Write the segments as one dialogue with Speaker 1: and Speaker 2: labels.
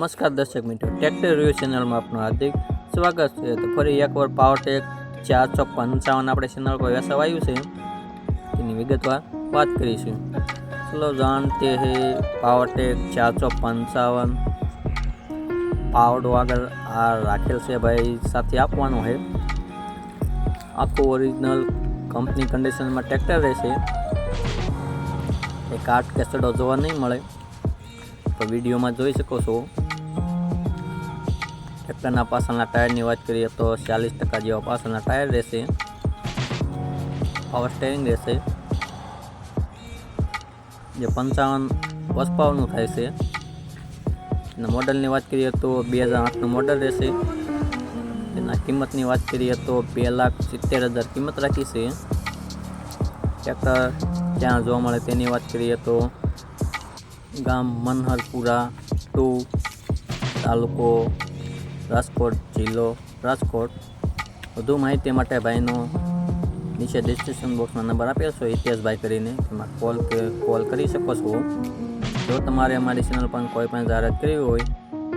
Speaker 1: નમસ્કાર દર્શક મિત્રો, ટ્રેક્ટર રિવ્યુ ચેનલમાં આપનું હાર્દિક સ્વાગત છે। તો ફરી એકવાર પાવરટેક 455 આપણે ચેનલ પર વેચાવાયું છે, તેની વિગતવાર વાત કરીશું। ચલો જાણતે હે પાવરટેક 455 પાવડો આગળ આ રાખેલ છે ભાઈ, સાથે આપવાનો है। આખું ઓરિજિનલ કંપની કન્ડિશનમાં ટ્રેક્ટર રહેશે, એક કાટ કે સડો જોવા નહીં મળે, તો વિડીયોમાં જોઈ શકો છો। ટ્રેક્ટરના પાછળના ટાયરની વાત કરીએ તો 40% જેવા પાછળના ટાયર રહેશે, પાવર સ્ટેરિંગ રહેશે, જે 55 હોર્સ પાવરનું થાય છે। એના મોડલની વાત કરીએ તો 2008નું મોડલ રહેશે। એના કિંમતની વાત કરીએ તો 2,70,000 કિંમત રાખી છે। ટ્રેક્ટર ક્યાં જોવા મળે તેની વાત કરીએ તો ગામ મનહરપુરા 2, તાલુકો રાજકોટ, જિલ્લો રાજકોટ। વધુ માહિતી માટે ભાઈનો નીચે ડિસ્ક્રિપ્શન બોક્સમાં નંબર આપેલ છે હિતેશભાઈ કરીને, તેમાં કોલ કરી શકો છો। જો તમારે અમારી ચેનલ પર કોઈ પણ જાહેરાત કરવી હોય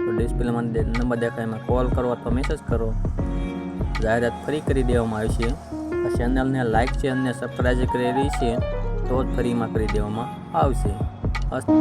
Speaker 1: તો ડિસ્પ્લેમાં નંબર દેખાય, એમાં કોલ કરો અથવા મેસેજ કરો, જાહેરાત ફ્રી કરી દેવામાં આવે છે। આ ચેનલને લાઇક છે અને સબસ્ક્રાઇબ કરેલી છે તો જ ફરીમાં કરી દેવામાં આવશે। અસ્તુ।